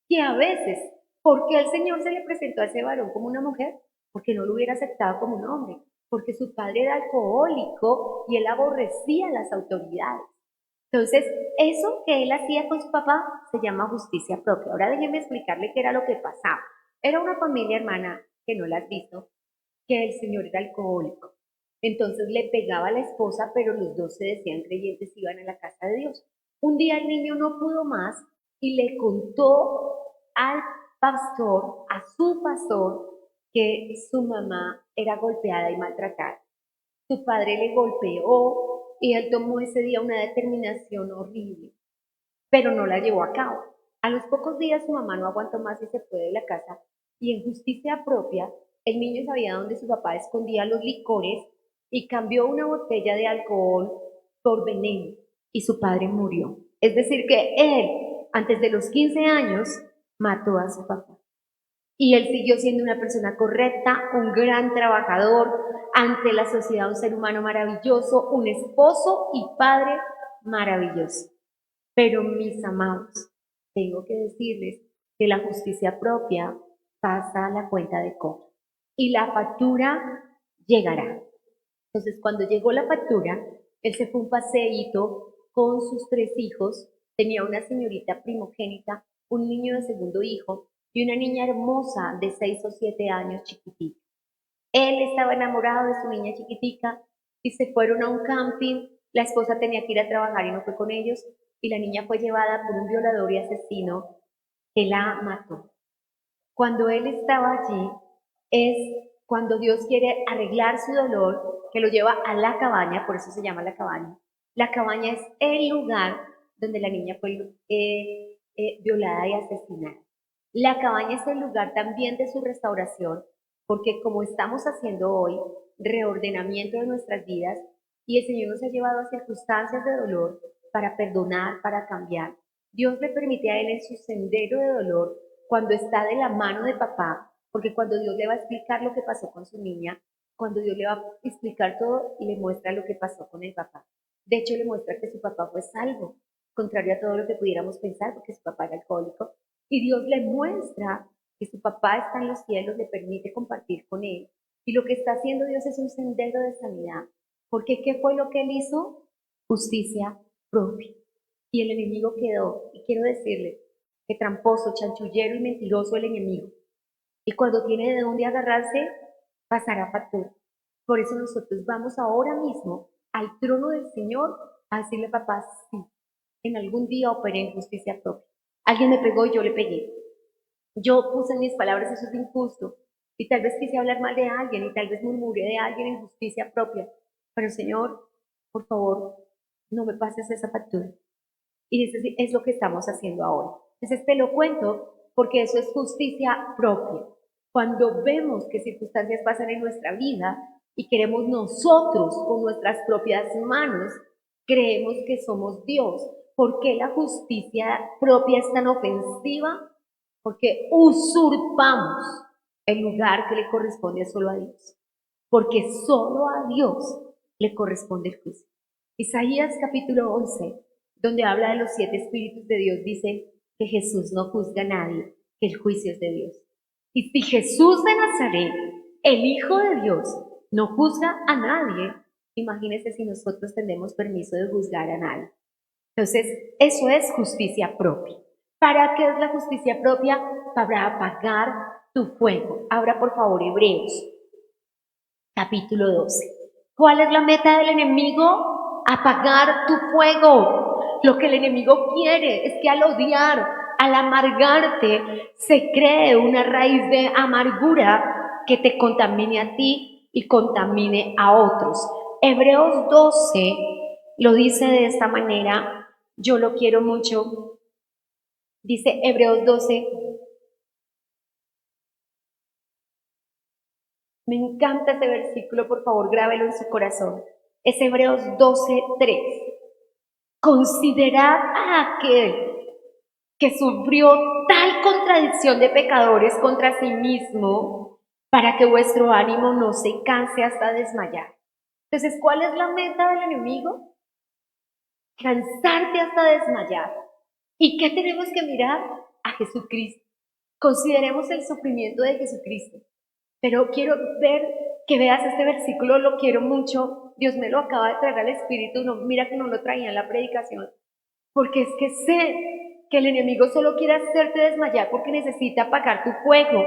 que a veces, ¿por qué el Señor se le presentó a ese varón como una mujer? Porque no lo hubiera aceptado como un hombre, porque su padre era alcohólico y él aborrecía a las autoridades. Entonces, eso que él hacía con su papá se llama justicia propia. Ahora déjenme explicarle qué era lo que pasaba. Era una familia hermana, que no la has visto, que el señor era alcohólico. Entonces le pegaba a la esposa, pero los dos se decían creyentes y iban a la casa de Dios. Un día el niño no pudo más y le contó al pastor, a su pastor, que su mamá era golpeada y maltratada. Su padre le golpeó y él tomó ese día una determinación horrible, pero no la llevó a cabo. A los pocos días su mamá no aguantó más y se fue de la casa y en justicia propia el niño sabía dónde su papá escondía los licores y cambió una botella de alcohol por veneno y su padre murió. Es decir, que él, antes de los 15 años, mató a su papá. Y él siguió siendo una persona correcta, un gran trabajador, ante la sociedad un ser humano maravilloso, un esposo y padre maravilloso. Pero mis amados, tengo que decirles que la justicia propia pasa a la cuenta de cobro y la factura llegará. Entonces, cuando llegó la factura, él se fue un paseíto con sus 3 hijos, tenía una señorita primogénita, un niño de segundo hijo y una niña hermosa de 6 o 7 años, chiquitita. Él estaba enamorado de su niña chiquitica y se fueron a un camping. La esposa tenía que ir a trabajar y no fue con ellos y la niña fue llevada por un violador y asesino que la mató. Cuando él estaba allí es cuando Dios quiere arreglar su dolor, que lo lleva a la cabaña, por eso se llama la cabaña. La cabaña es el lugar donde la niña fue violada y asesinada. La cabaña es el lugar también de su restauración, porque como estamos haciendo hoy, reordenamiento de nuestras vidas, y el Señor nos ha llevado a circunstancias de dolor para perdonar, para cambiar. Dios le permite a él en su sendero de dolor, cuando está de la mano de papá, porque cuando Dios le va a explicar lo que pasó con su niña, cuando Dios le va a explicar todo, le muestra lo que pasó con el papá. De hecho, le muestra que su papá fue salvo, contrario a todo lo que pudiéramos pensar, porque su papá era alcohólico. Y Dios le muestra que su papá está en los cielos, le permite compartir con él. Y lo que está haciendo Dios es un sendero de sanidad. Porque ¿qué fue lo que él hizo? Justicia propia. Y el enemigo quedó. Y quiero decirle que tramposo, chanchullero y mentiroso el enemigo. Y cuando tiene de dónde agarrarse, pasará factura. Por eso nosotros vamos ahora mismo al trono del Señor a decirle, papá, sí, en algún día operé en justicia propia. Alguien me pegó y yo le pegué. Yo puse en mis palabras, eso es injusto. Y tal vez quise hablar mal de alguien y tal vez murmuré de alguien en justicia propia. Pero Señor, por favor, no me pases esa factura. Y eso es lo que estamos haciendo ahora. Entonces te lo cuento porque eso es justicia propia. Cuando vemos que circunstancias pasan en nuestra vida y queremos nosotros con nuestras propias manos, creemos que somos Dios. ¿Por qué la justicia propia es tan ofensiva? Porque usurpamos el lugar que le corresponde solo a Dios. Porque solo a Dios le corresponde el juicio. Isaías capítulo 11, donde habla de los 7 espíritus de Dios, dice que Jesús no juzga a nadie, que el juicio es de Dios. Y si Jesús de Nazaret, el Hijo de Dios, no juzga a nadie, imagínense si nosotros tenemos permiso de juzgar a nadie. Entonces, eso es justicia propia. ¿Para qué es la justicia propia? Para apagar tu fuego. Ahora, por favor, Hebreos, capítulo 12. ¿Cuál es la meta del enemigo? Apagar tu fuego. Lo que el enemigo quiere es que al odiar, al amargarte, se cree una raíz de amargura que te contamine a ti y contamine a otros. Hebreos 12 lo dice de esta manera, yo lo quiero mucho. Dice Hebreos 12, me encanta ese versículo, por favor, grábelo en su corazón. Es Hebreos 12:3. Considerad a aquel que sufrió tal contradicción de pecadores contra sí mismo, para que vuestro ánimo no se canse hasta desmayar. Entonces, ¿cuál es la meta del enemigo? Cansarte hasta desmayar. ¿Y qué tenemos que mirar? A Jesucristo. Consideremos el sufrimiento de Jesucristo. Pero quiero que veas este versículo, lo quiero mucho. Dios me lo acaba de traer al Espíritu. No, mira que no lo traía en la predicación. Porque es que sé que el enemigo solo quiere hacerte desmayar porque necesita apagar tu fuego.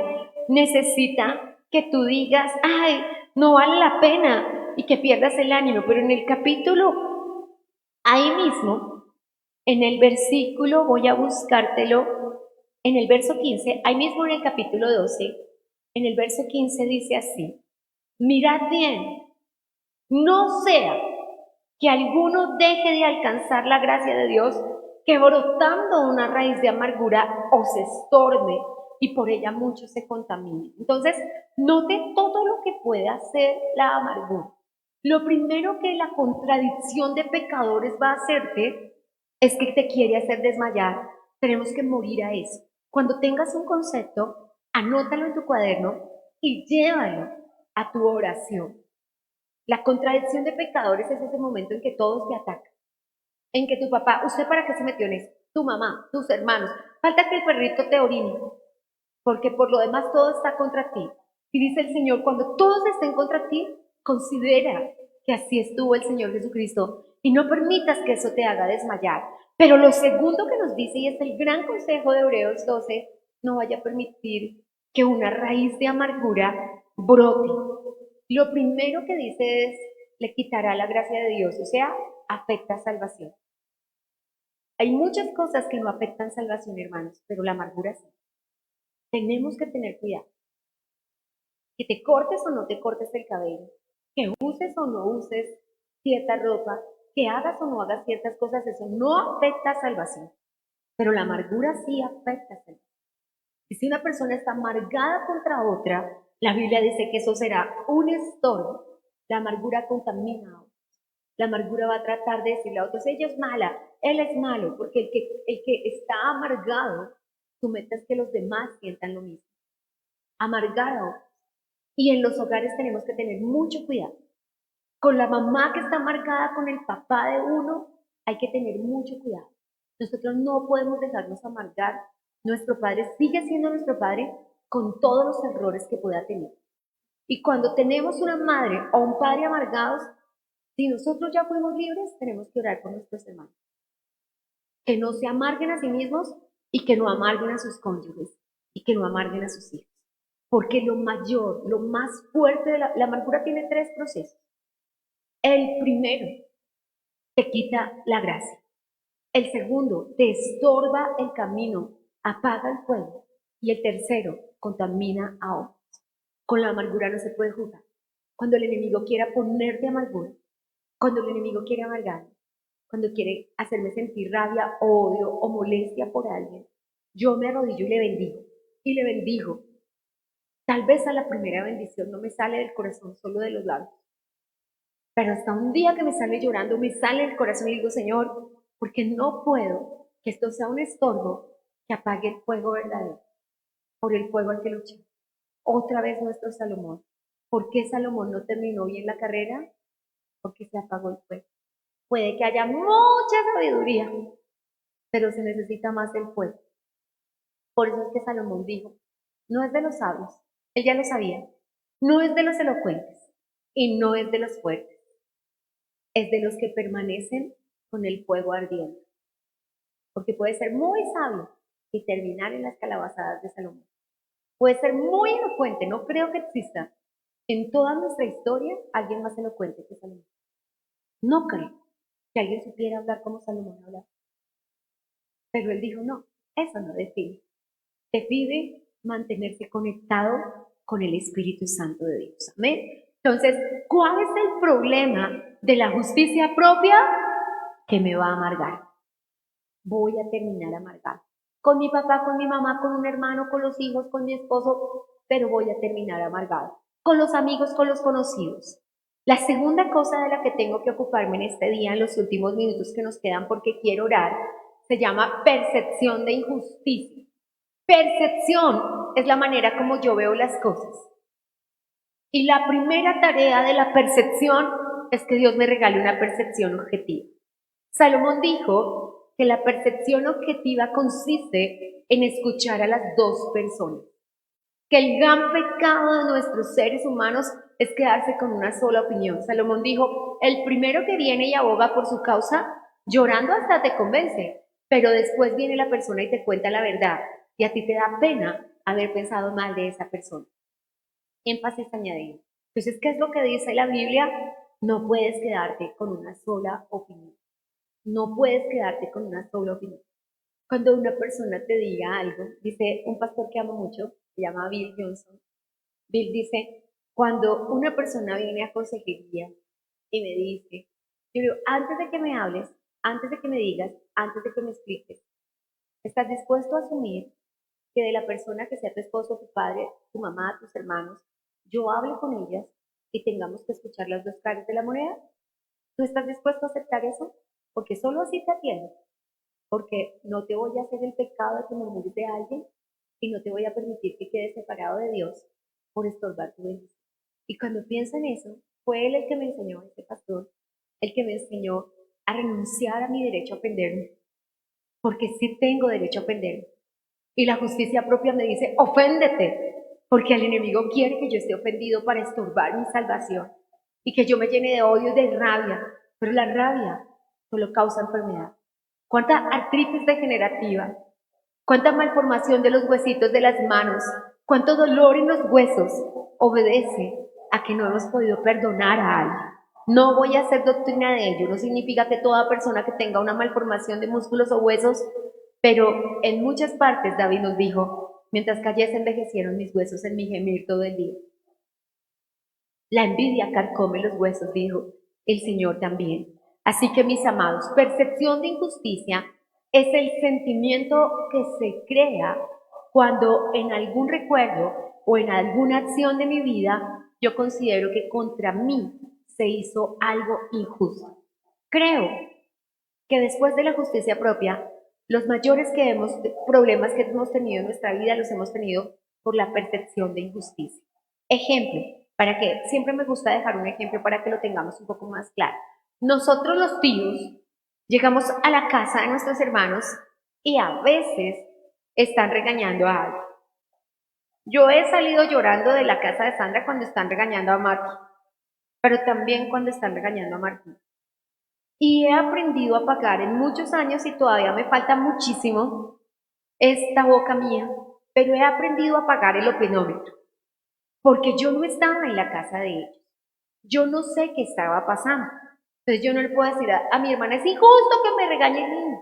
Necesita que tú digas, ay, no vale la pena y que pierdas el ánimo. Pero en el capítulo, ahí mismo, en el versículo, voy a buscártelo, en el verso 15, ahí mismo en el capítulo 12, en el verso 15 dice así, mirad bien, no sea que alguno deje de alcanzar la gracia de Dios, que brotando una raíz de amargura os estorbe y por ella muchos se contaminen. Entonces, note todo lo que puede hacer la amargura. Lo primero que la contradicción de pecadores va a hacerte es que te quiere hacer desmayar. Tenemos que morir a eso. Cuando tengas un concepto, anótalo en tu cuaderno y llévalo a tu oración. La contradicción de pecadores es ese momento en que todos te atacan. En que tu papá, ¿usted para qué se metió en eso? Tu mamá, tus hermanos. Falta que el perrito te orine, porque por lo demás todo está contra ti. Y dice el Señor, cuando todos estén contra ti, considera que así estuvo el Señor Jesucristo y no permitas que eso te haga desmayar. Pero lo segundo que nos dice, y es el gran consejo de Hebreos 12, no vaya a permitir que una raíz de amargura brote. Lo primero que dice es, le quitará la gracia de Dios, o sea, afecta salvación. Hay muchas cosas que no afectan salvación, hermanos, pero la amargura sí. Tenemos que tener cuidado. Que te cortes o no te cortes el cabello, que uses o no uses cierta ropa, que hagas o no hagas ciertas cosas, eso no afecta a salvación. Pero la amargura sí afecta a salvación. Y si una persona está amargada contra otra, la Biblia dice que eso será un estorbo. La amargura contamina a otros. La amargura va a tratar de decirle a otros, ella es mala, él es malo, porque el que está amargado, su meta es que los demás sientan lo mismo. Amargar a otros. Y en los hogares tenemos que tener mucho cuidado. Con la mamá que está amargada con el papá de uno, hay que tener mucho cuidado. Nosotros no podemos dejarnos amargar. Nuestro padre sigue siendo nuestro padre con todos los errores que pueda tener. Y cuando tenemos una madre o un padre amargados, si nosotros ya fuimos libres, tenemos que orar por nuestros hermanos. Que no se amarguen a sí mismos y que no amarguen a sus cónyuges y que no amarguen a sus hijos. Porque lo mayor, lo más fuerte de la amargura tiene tres procesos. El primero, te quita la gracia. El segundo, te estorba el camino, apaga el fuego. Y el tercero, contamina a otros. Con la amargura no se puede jugar. Cuando el enemigo quiera ponerte amargura, cuando el enemigo quiere amargar, cuando quiere hacerme sentir rabia, odio o molestia por alguien, yo me arrodillo y le bendigo. Y le bendigo. Tal vez a la primera bendición no me sale del corazón, solo de los labios. Pero hasta un día que me sale llorando, me sale el corazón y digo, Señor, porque no puedo que esto sea un estorbo que apague el fuego verdadero, por el fuego al que luché. Otra vez nuestro Salomón. ¿Por qué Salomón no terminó bien la carrera? Porque se apagó el fuego. Puede que haya mucha sabiduría, pero se necesita más el fuego. Por eso es que Salomón dijo, no es de los sabios, él ya lo sabía, no es de los elocuentes y no es de los fuertes, es de los que permanecen con el fuego ardiente. Porque puede ser muy sabio y terminar en las calabazadas de Salomón. Puede ser muy elocuente, no creo que exista en toda nuestra historia alguien más elocuente que Salomón. No creo que alguien supiera hablar como Salomón hablaba. Pero él dijo, no, eso no define. Define mantenerse conectado con el Espíritu Santo de Dios. Amén. Entonces, ¿cuál es el problema de la justicia propia? Que me va a amargar. Voy a terminar amargado. Con mi papá, con mi mamá, con un hermano, con los hijos, con mi esposo, pero voy a terminar amargado. Con los amigos, con los conocidos. La segunda cosa de la que tengo que ocuparme en este día, en los últimos minutos que nos quedan porque quiero orar, se llama percepción de injusticia. Percepción es la manera como yo veo las cosas. Y la primera tarea de la percepción es que Dios me regale una percepción objetiva. Salomón dijo que la percepción objetiva consiste en escuchar a las dos personas. Que el gran pecado de nuestros seres humanos es quedarse con una sola opinión. Salomón dijo, el primero que viene y aboga por su causa, llorando hasta te convence, pero después viene la persona y te cuenta la verdad, y a ti te da pena haber pensado mal de esa persona. Énfasis añadido. Entonces, ¿qué es lo que dice la Biblia? No puedes quedarte con una sola opinión. No puedes quedarte con una sola opinión. Cuando una persona te diga algo, dice un pastor que amo mucho, se llama Bill Johnson. Bill dice, cuando una persona viene a consejería y me dice, yo digo, antes de que me hables, antes de que me digas, antes de que me expliques, ¿estás dispuesto a asumir que de la persona que sea tu esposo, tu padre, tu mamá, tus hermanos, yo hable con ellas y tengamos que escuchar las dos caras de la moneda? ¿Tú estás dispuesto a aceptar eso? Porque solo así te atiendo. Porque no te voy a hacer el pecado de que murmures de alguien y no te voy a permitir que quedes separado de Dios por estorbar tu bendición. Y cuando pienso en eso, fue él el que me enseñó, este pastor, el que me enseñó a renunciar a mi derecho a ofenderme, porque sí tengo derecho a ofenderme. Y la justicia propia me dice, oféndete, porque el enemigo quiere que yo esté ofendido para estorbar mi salvación y que yo me llene de odio y de rabia, pero la rabia solo causa enfermedad. ¿Cuánta artritis degenerativa? ¿Cuánta malformación de los huesitos de las manos? ¿Cuánto dolor en los huesos obedece a que no hemos podido perdonar a alguien? No voy a hacer doctrina de ello, no significa que toda persona que tenga una malformación de músculos o huesos, pero en muchas partes David nos dijo, mientras callé se envejecieron mis huesos en mi gemir todo el día. La envidia carcome los huesos, dijo el Señor también. Así que mis amados, percepción de injusticia es el sentimiento que se crea cuando en algún recuerdo o en alguna acción de mi vida yo considero que contra mí se hizo algo injusto. Creo que después de la justicia propia, los mayores problemas que hemos tenido en nuestra vida los hemos tenido por la percepción de injusticia. Ejemplo, para que siempre me gusta dejar un ejemplo para que lo tengamos un poco más claro. Nosotros los tíos llegamos a la casa de nuestros hermanos y a veces están regañando a alguien. Yo he salido llorando de la casa de Sandra cuando están regañando a Martín, pero también cuando están regañando a Martín. Y he aprendido a pagar en muchos años y todavía me falta muchísimo esta boca mía, pero he aprendido a pagar el opinómetro, porque yo no estaba en la casa de ellos. Yo no sé qué estaba pasando. Entonces yo no le puedo decir a mi hermana, es injusto que me regañe el niño,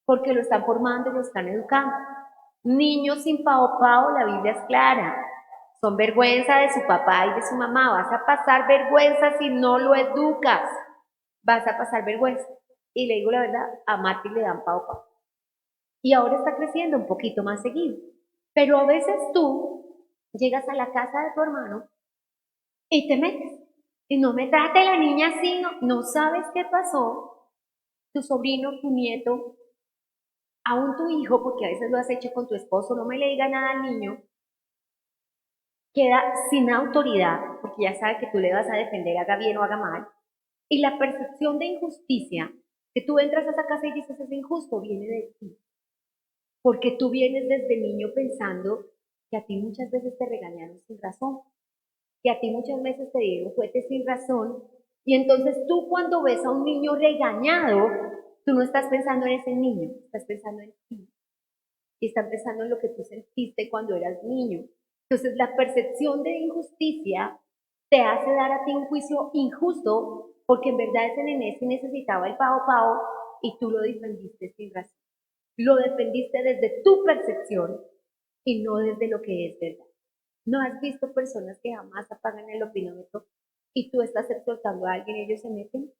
porque lo están formando y lo están educando. Niños sin pao pao, la Biblia es clara. Son vergüenza de su papá y de su mamá. Vas a pasar vergüenza si no lo educas. Vas a pasar vergüenza. Y le digo la verdad, a Mati le dan pao pao. Y ahora está creciendo un poquito más seguido. Pero a veces tú llegas a la casa de tu hermano y te metes. Y no me trate la niña así, no sabes qué pasó. Tu sobrino, tu nieto, aún tu hijo, porque a veces lo has hecho con tu esposo, no me le diga nada al niño, queda sin autoridad, porque ya sabe que tú le vas a defender, haga bien o haga mal. Y la percepción de injusticia, que tú entras a esa casa y dices es injusto, viene de ti. Porque tú vienes desde niño pensando que a ti muchas veces te regañaron sin razón, que a ti muchas veces te dieron fuertes sin razón, y entonces tú cuando ves a un niño regañado, tú no estás pensando en ese niño, estás pensando en ti. Y estás pensando en lo que tú sentiste cuando eras niño. Entonces la percepción de injusticia te hace dar a ti un juicio injusto porque en verdad ese nené sí necesitaba el pao pao y tú lo defendiste sin razón. Lo defendiste desde tu percepción y no desde lo que es verdad. ¿No has visto personas que jamás apagan el opinómetro y tú estás exhortando a alguien y ellos se meten?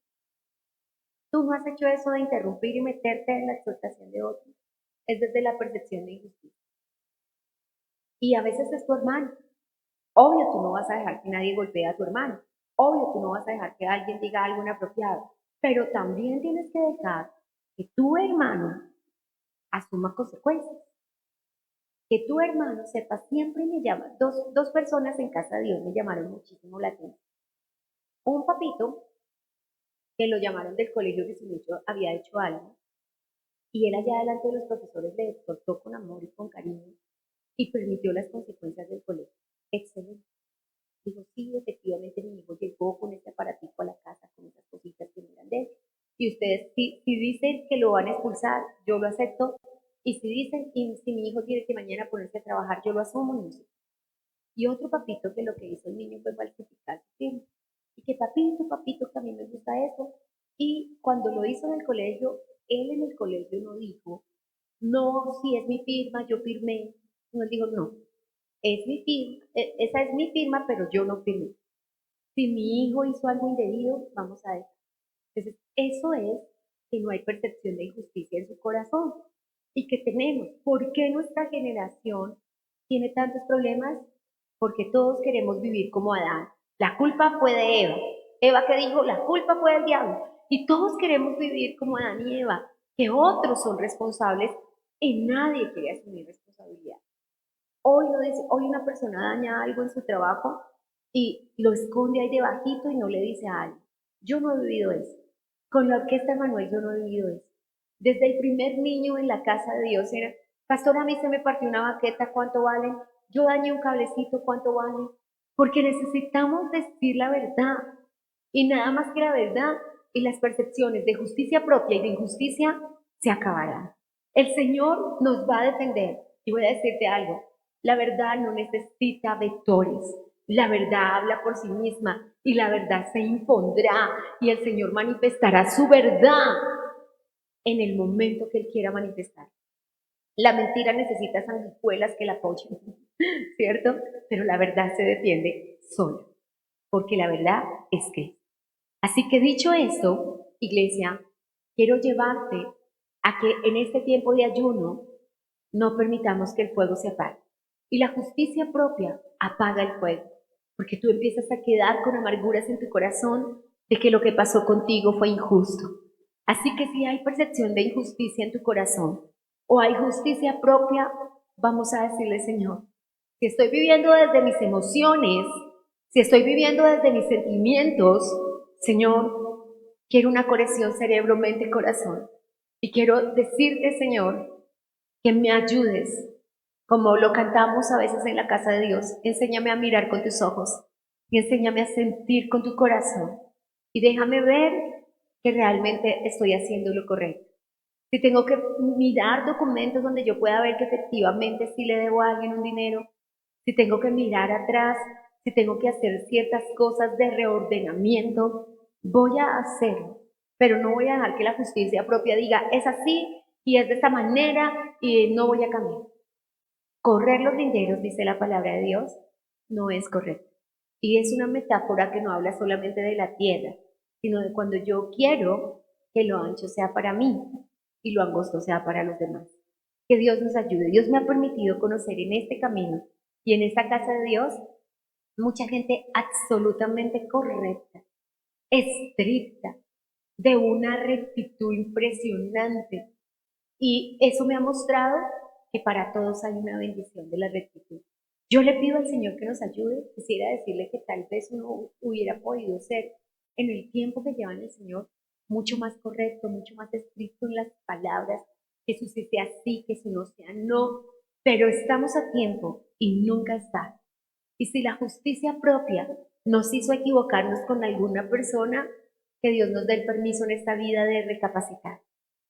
Tú no has hecho eso de interrumpir y meterte en la exhortación de otros. Es desde la percepción de injusticia. Y a veces es tu hermano. Obvio, tú no vas a dejar que nadie golpee a tu hermano, Obvio, tú no vas a dejar que alguien diga algo inapropiado, pero también tienes que dejar que tu hermano asuma consecuencias. Que tu hermano sepa, siempre me llama, dos personas en casa de Dios me llamaron muchísimo la atención. Un papito que lo llamaron del colegio que su niño había hecho algo, y él allá delante de los profesores le exhortó con amor y con cariño y permitió las consecuencias del colegio. Excelente. Dijo, sí, efectivamente mi hijo llegó con este aparatico a la casa, con esas cositas que miran de él. Y ustedes, si dicen que lo van a expulsar, yo lo acepto. Y si dicen, y si mi hijo tiene que mañana ponerse a trabajar, yo lo asumo y no sé. Y otro papito que lo que hizo el niño fue falsificar su firma. Y que papito, que a mí me gusta eso. Y cuando lo hizo en el colegio, él en el colegio no dijo, no, si es mi firma, yo firmé. No, él dijo, no, es mi firma, esa es mi firma, pero yo no firmé. Si mi hijo hizo algo indebido, vamos a ver. Entonces, eso es que no hay percepción de injusticia en su corazón. ¿Y que tenemos? ¿Por qué nuestra generación tiene tantos problemas? Porque todos queremos vivir como Adán. La culpa fue de Eva. Eva que dijo, la culpa fue del diablo. Y todos queremos vivir como Adán y Eva, que otros son responsables y nadie quiere asumir responsabilidad. Hoy una persona daña algo en su trabajo y lo esconde ahí debajito y no le dice a alguien. Yo no he vivido eso. Con la orquesta Manuel yo no he vivido eso. Desde el primer niño en la casa de Dios era, pastor, a mí se me partió una baqueta, ¿cuánto vale? Yo dañé un cablecito, ¿cuánto vale? Porque necesitamos decir la verdad. Y nada más que la verdad y las percepciones de justicia propia y de injusticia se acabarán. El Señor nos va a defender. Y voy a decirte algo, la verdad no necesita vectores. La verdad habla por sí misma y la verdad se impondrá y el Señor manifestará su verdad en el momento que Él quiera manifestar. La mentira necesita sanguijuelas que la apoyen, ¿cierto? Pero la verdad se defiende sola, porque la verdad es que. Así que dicho esto, iglesia, quiero llevarte a que en este tiempo de ayuno no permitamos que el fuego se apague. Y la justicia propia apaga el fuego, porque tú empiezas a quedar con amarguras en tu corazón de que lo que pasó contigo fue injusto. Así que si hay percepción de injusticia en tu corazón o hay justicia propia, vamos a decirle, Señor, si estoy viviendo desde mis emociones, si estoy viviendo desde mis sentimientos, Señor, quiero una corrección cerebro, mente, corazón. Y quiero decirte, Señor, que me ayudes, como lo cantamos a veces en la casa de Dios. Enséñame a mirar con tus ojos y enséñame a sentir con tu corazón. Y déjame ver que realmente estoy haciendo lo correcto. Si tengo que mirar documentos donde yo pueda ver que efectivamente sí le debo a alguien un dinero, si tengo que mirar atrás, si tengo que hacer ciertas cosas de reordenamiento, voy a hacerlo, pero no voy a dejar que la justicia propia diga, es así y es de esta manera y no voy a cambiar. Correr los linderos, dice la palabra de Dios, no es correcto. Y es una metáfora que no habla solamente de la tierra, sino de cuando yo quiero que lo ancho sea para mí y lo angosto sea para los demás. Que Dios nos ayude. Dios me ha permitido conocer en este camino y en esta casa de Dios mucha gente absolutamente correcta, estricta, de una rectitud impresionante. Y eso me ha mostrado que para todos hay una bendición de la rectitud. Yo le pido al Señor que nos ayude. Quisiera decirle que tal vez uno hubiera podido ser en el tiempo que lleva en el Señor mucho más correcto, mucho más estricto en las palabras, que eso sí sea sí, que eso no sea no, pero estamos a tiempo y nunca está. Y si la justicia propia nos hizo equivocarnos con alguna persona, que Dios nos dé el permiso en esta vida de recapacitar.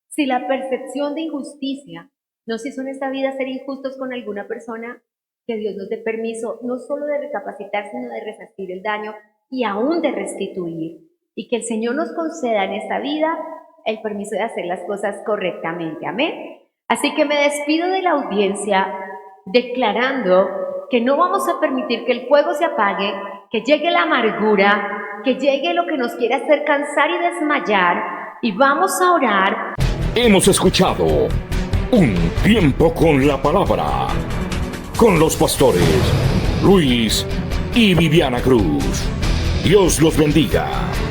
Si la percepción de injusticia nos hizo en esta vida ser injustos con alguna persona, que Dios nos dé permiso no solo de recapacitar, sino de resarcir el daño y aún de restituir. Y que el Señor nos conceda en esta vida el permiso de hacer las cosas correctamente. Amén. Así que me despido de la audiencia declarando que no vamos a permitir que el fuego se apague, que llegue la amargura, que llegue lo que nos quiere hacer cansar y desmayar, y vamos a orar. Hemos escuchado Un Tiempo con la Palabra, con los pastores Luis y Viviana Cruz. Dios los bendiga.